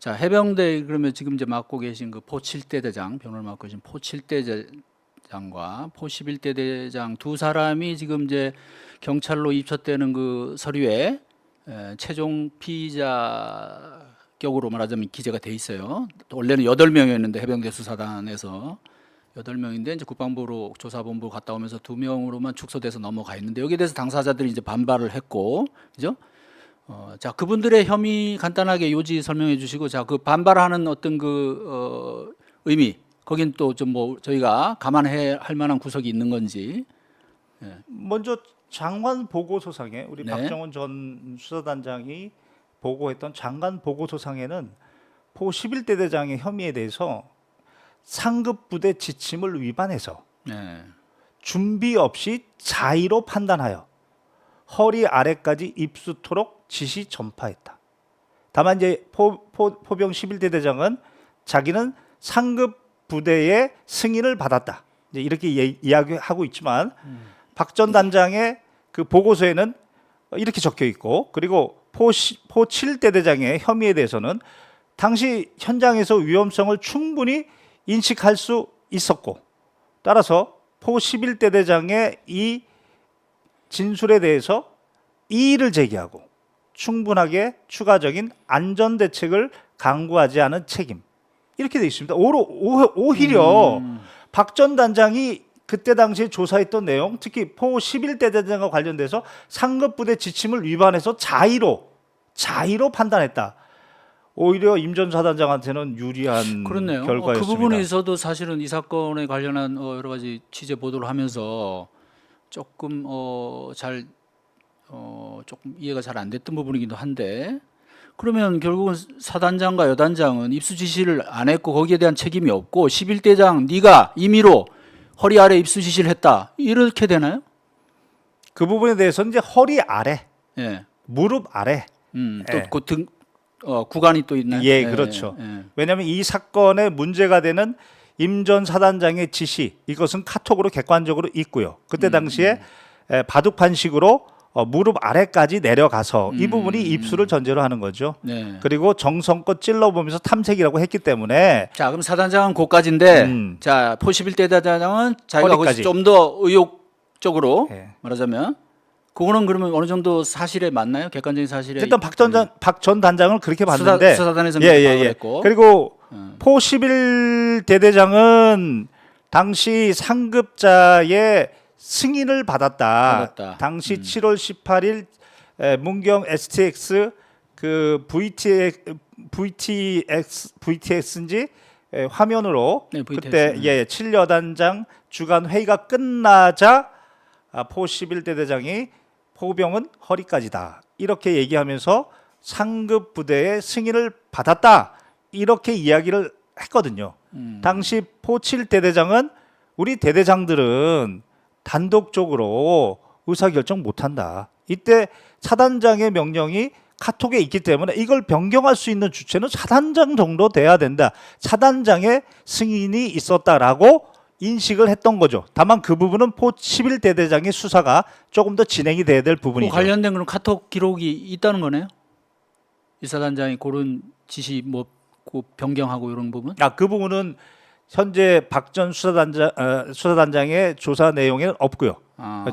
자, 해병대 그러면 지금 이제 맡고 계신 그 포 7대 대장, 병을 맡고 계신 포 7대 대장과 포 11대 대장 두 사람이 지금 이제 경찰로 입첩되는 그 서류에 최종 피의자격으로 말하자면 기재가 돼 있어요. 원래는 8명이었는데 해병대 수사단에서 8명인데 이제 국방부로 조사본부 갔다 오면서 2명으로만 축소돼서 넘어가 있는데 여기에 대해서 당사자들이 이제 반발을 했고, 그죠? 자, 그분들의 혐의 간단하게 요지 설명해 주시고, 자, 그 반발하는 어떤 의미, 거긴 또 좀 뭐 저희가 감안해 할 만한 구석이 있는 건지. 먼저 장관 보고서상에 우리 네. 박정원 전 수사단장이 보고했던 장관 보고서상에는 포 11대 대장의 혐의에 대해서 상급 부대 지침을 위반해서 네. 준비 없이 자의로 판단하여 허리 아래까지 입수토록 지시 전파했다. 다만 이제 포병 11대 대장은 자기는 상급 부대의 승인을 받았다. 이제 이렇게 이야기하고 있지만 박 전 단장의 그 보고서에는 이렇게 적혀 있고, 그리고 포 7대 대장의 혐의에 대해서는 당시 현장에서 위험성을 충분히 인식할 수 있었고, 따라서 포 11대 대장의 이 진술에 대해서 이의를 제기하고 충분하게 추가적인 안전 대책을 강구하지 않은 책임, 이렇게 되어 있습니다. 오히려 박 전 단장이 그때 당시에 조사했던 내용, 특히 포 11대 대장과 관련돼서 상급 부대 지침을 위반해서 자의로 판단했다. 오히려 임 전 사단장한테는 유리한 그렇네요. 결과였습니다. 그 부분에 있어도 사실은 이 사건에 관련한 여러 가지 취재 보도를 하면서 조금 조금 이해가 잘 안 됐던 부분이기도 한데, 그러면 결국은 사단장과 여단장은 입수 지시를 안 했고 거기에 대한 책임이 없고 11대장 네가 임의로 허리 아래 입수 지시를 했다, 이렇게 되나요? 그 부분에 대해서는 이제 허리 아래, 예. 무릎 아래. 예. 또 그 등 구간이 또 있나요? 예, 그렇죠. 왜냐하면 이 사건의 문제가 되는 임 전 사단장의 지시, 이것은 카톡으로 객관적으로 있고요. 그때 당시에 바둑판식으로 무릎 아래까지 내려가서 이 부분이 입수를 전제로 하는 거죠. 네. 그리고 정성껏 찔러보면서 탐색이라고 했기 때문에. 자, 그럼 사단장은 거기까지인데, 자, 포 11대 대장은 자기가 거기서 허리까지. 좀 더 의욕적으로 예. 말하자면, 그거는 그러면 어느 정도 사실에 맞나요? 객관적인 사실에. 일단 박 전 단장을 그렇게 봤는데, 수사단에서는 예. 했고. 그리고 포 11대대장은 당시 상급자의 승인을 받았다. 당시 7월 18일 문경 STX 그 VTX인지 화면으로 네, VTX. 그때 7여단장 주간 회의가 끝나자 포 11대 대장이 포병은 허리까지다, 이렇게 얘기하면서 상급 부대의 승인을 받았다, 이렇게 이야기를 했거든요. 당시 포 7대 대장은 우리 대대장들은 단독적으로 의사결정 못한다. 이때 차단장의 명령이 카톡에 있기 때문에 이걸 변경할 수 있는 주체는 차단장 정도 돼야 된다. 차단장의 승인이 있었다라고 인식을 했던 거죠. 다만 그 부분은 포 11대 대장의 수사가 조금 더 진행이 돼야 될 부분이죠. 관련된 그런 카톡 기록이 있다는 거네요. 이 사단장이 그런 지시 그 변경하고 이런 부분? 그 부분은 현재 박 전 수사단장의 조사 내용에는 없고요.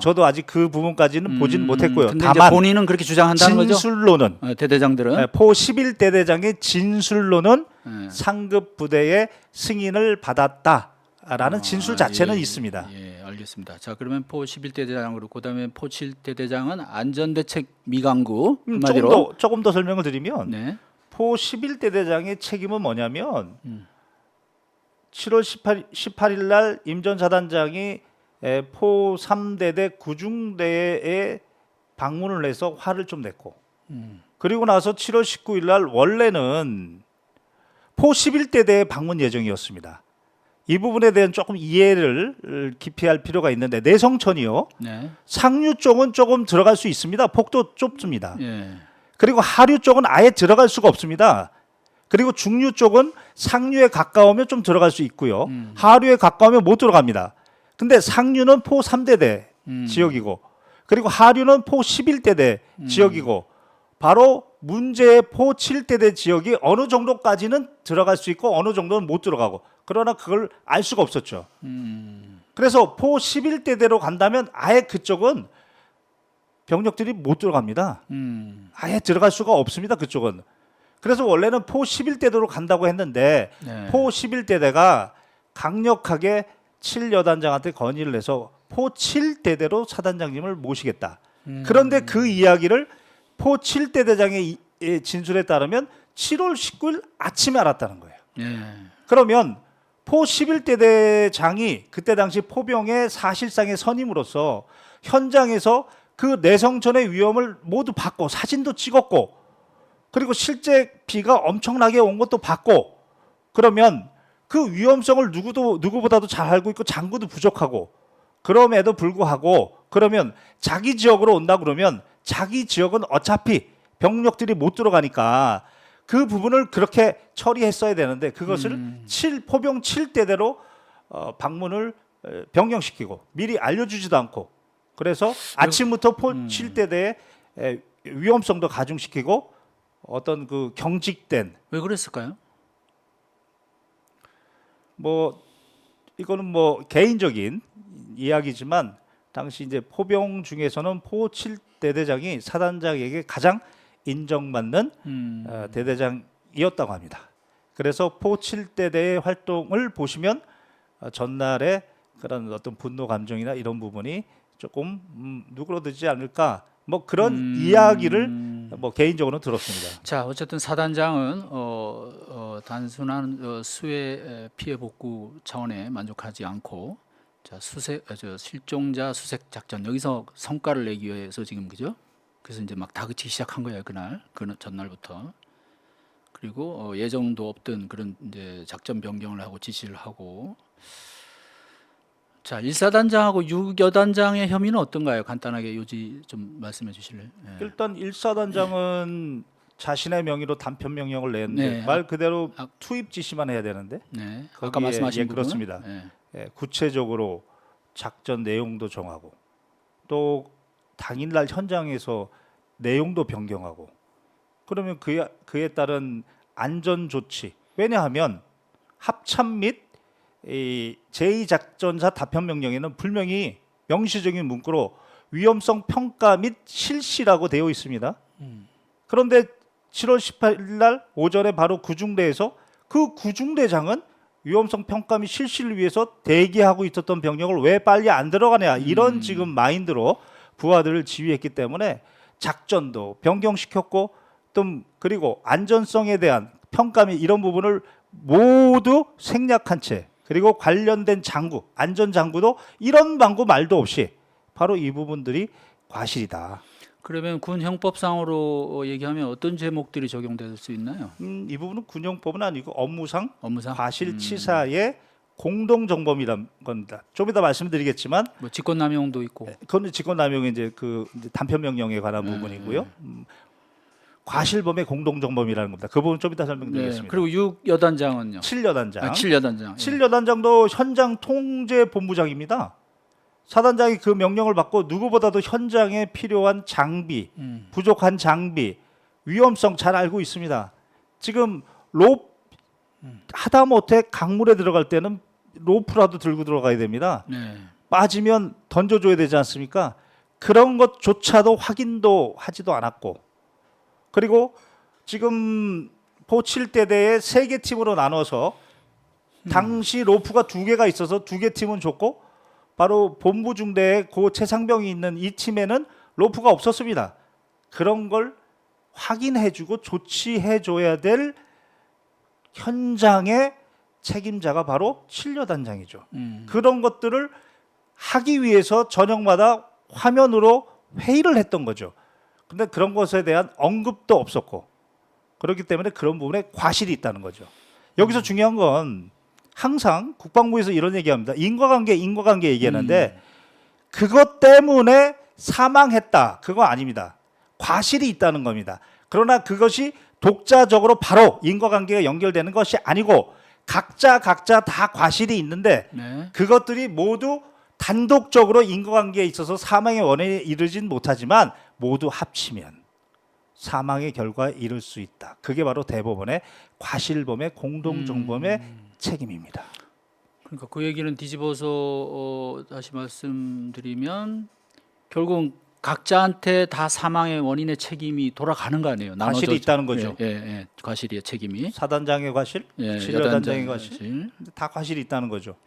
저도 아직 그 부분까지는 보진 못했고요. 근데 다만 이제 본인은 그렇게 주장한다는 거죠? 진술로는 대대장들은 포 11대대장의 진술로는 상급 부대의 승인을 받았다라는 진술 자체는 있습니다. 예, 알겠습니다. 자, 그러면 포 11대 대장으로 그다음에 포 7대 대장은 안전대책 미강구, 한마디로 조금 더 설명을 드리면 네. 포 11대 대장의 책임은 뭐냐면 7월 18일 날 임 전 사단장이 포 3대대 구중대에 방문을 해서 화를 좀 냈고, 그리고 나서 7월 19일 날 원래는 포 11대대에 방문 예정이었습니다. 이 부분에 대한 조금 이해를 깊이 할 필요가 있는데, 내성천이요. 네. 상류 쪽은 조금 들어갈 수 있습니다. 폭도 좁습니다. 예. 그리고 하류 쪽은 아예 들어갈 수가 없습니다. 그리고 중류 쪽은 상류에 가까우면 좀 들어갈 수 있고요. 하류에 가까우면 못 들어갑니다. 근데 상류는 포 3대대 지역이고, 그리고 하류는 포 11대대 지역이고, 바로 문제의 포 7대대 지역이 어느 정도까지는 들어갈 수 있고 어느 정도는 못 들어가고 그러나 그걸 알 수가 없었죠. 그래서 포 11대대로 간다면 아예 그쪽은 병력들이 못 들어갑니다. 아예 들어갈 수가 없습니다. 그쪽은. 그래서 원래는 포 11대대로 간다고 했는데 네. 포 11대대가 강력하게 7여단장한테 건의를 해서 포 7대대로 사단장님을 모시겠다. 그런데 그 이야기를 포 7대대장의 진술에 따르면 7월 19일 아침에 알았다는 거예요. 네. 그러면 포 11대대장이 그때 당시 포병의 사실상의 선임으로서 현장에서 그 내성전의 위험을 모두 봤고 사진도 찍었고 그리고 실제 비가 엄청나게 온 것도 봤고 그러면 그 위험성을 누구보다도 잘 알고 있고 장구도 부족하고 그럼에도 불구하고 그러면 자기 지역으로 온다 그러면 자기 지역은 어차피 병력들이 못 들어가니까 그 부분을 그렇게 처리했어야 되는데 그것을 포병 7대대로 방문을 변경시키고 미리 알려주지도 않고 그래서 아침부터 포 7대대의 위험성도 가중시키고 어떤 그 경직된 왜 그랬을까요? 뭐 이거는 뭐 개인적인 이야기지만 당시 이제 포병 중에서는 포 7대대장이 사단장에게 가장 인정받는 대대장이었다고 합니다. 그래서 포 7대대의 활동을 보시면 전날에 그런 어떤 분노 감정이나 이런 부분이 조금 누그러들지 않을까 뭐 그런 이야기를 뭐 개인적으로 들었습니다. 자, 어쨌든 사단장은 단순한 수해 피해 복구 차원에 만족하지 않고 자, 실종자 수색 작전 여기서 성과를 내기 위해서 지금 그죠? 그래서 이제 막 다그치기 시작한 거예요 그날 그 전날부터. 그리고 예정도 없던 그런 이제 작전 변경을 하고 지시를 하고. 자, 1사단장하고 6여단장의 혐의는 어떤가요? 간단하게 요지 좀 말씀해 주실래요? 네. 일단 1사단장은 자신의 명의로 단편 명령을 냈는데 네. 말 그대로 투입 지시만 해야 되는데 네. 아까 거기에, 말씀하신 예, 부분은? 그렇습니다. 네. 예, 구체적으로 작전 내용도 정하고 또 당일날 현장에서 내용도 변경하고 그러면 그에 따른 안전 조치 왜냐하면 합참 및 제2작전사 답변 명령에는 분명히 명시적인 문구로 위험성 평가 및 실시라고 되어 있습니다. 그런데 7월 18일 날 오전에 바로 구중대에서 그 구중대장은 위험성 평가 및 실시를 위해서 대기하고 있었던 병력을 왜 빨리 안 들어가냐 이런 지금 마인드로 부하들을 지휘했기 때문에 작전도 변경시켰고 또 그리고 안전성에 대한 평가 및 이런 부분을 모두 생략한 채 그리고 관련된 장구, 안전 장구도 이런 방구 말도 없이 바로 이 부분들이 과실이다. 그러면 군 형법상으로 얘기하면 어떤 제목들이 적용될 수 있나요? 이 부분은 군용법은 아니고 업무상 업무상 과실치사의 공동정범이란 겁니다. 좀 이따 말씀드리겠지만 뭐 직권남용도 있고. 그건 직권남용의 이제 이제 단편 명령에 관한 부분이고요. 과실범의 공동정범이라는 겁니다. 그 부분 좀 이따 설명드리겠습니다. 그리고 6여단장은요? 7여단장. 7여단장. 7여단장도 현장 통제 본부장입니다. 사단장이 그 명령을 받고 누구보다도 현장에 필요한 장비, 부족한 장비, 위험성 잘 알고 있습니다. 지금 하다못해 강물에 들어갈 때는 로프라도 들고 들어가야 됩니다. 네. 빠지면 던져줘야 되지 않습니까? 그런 것조차도 확인도 하지도 않았고 그리고 지금 포 7대대에 3개 팀으로 나눠서 당시 로프가 2개가 있어서 2개 팀은 줬고 바로 본부 중대에 고 최상병이 있는 이 팀에는 로프가 없었습니다. 그런 걸 확인해주고 조치해줘야 될 현장의 책임자가 바로 7여단장이죠. 그런 것들을 하기 위해서 저녁마다 화면으로 회의를 했던 거죠. 근데 그런 것에 대한 언급도 없었고 그렇기 때문에 그런 부분에 과실이 있다는 거죠. 여기서 중요한 건 항상 국방부에서 이런 얘기합니다. 인과관계 얘기하는데 그것 때문에 사망했다. 그거 아닙니다. 과실이 있다는 겁니다. 그러나 그것이 독자적으로 바로 인과관계가 연결되는 것이 아니고 각자 다 과실이 있는데 네. 그것들이 모두 단독적으로 인과관계에 있어서 사망의 원인에 이르진 못하지만 모두 합치면 사망의 결과에 이를 수 있다. 그게 바로 대법원의 과실범의 공동정범의 책임입니다. 그러니까 그 얘기는 뒤집어서 다시 말씀드리면 결국은 각자한테 다 사망의 원인의 책임이 돌아가는 거 아니에요. 과실이 나눠져- 있다는 거죠. 과실의 책임이. 사단장의 과실, 예, 진료단장의 여단장의 과실, 다 과실이 있다는 거죠.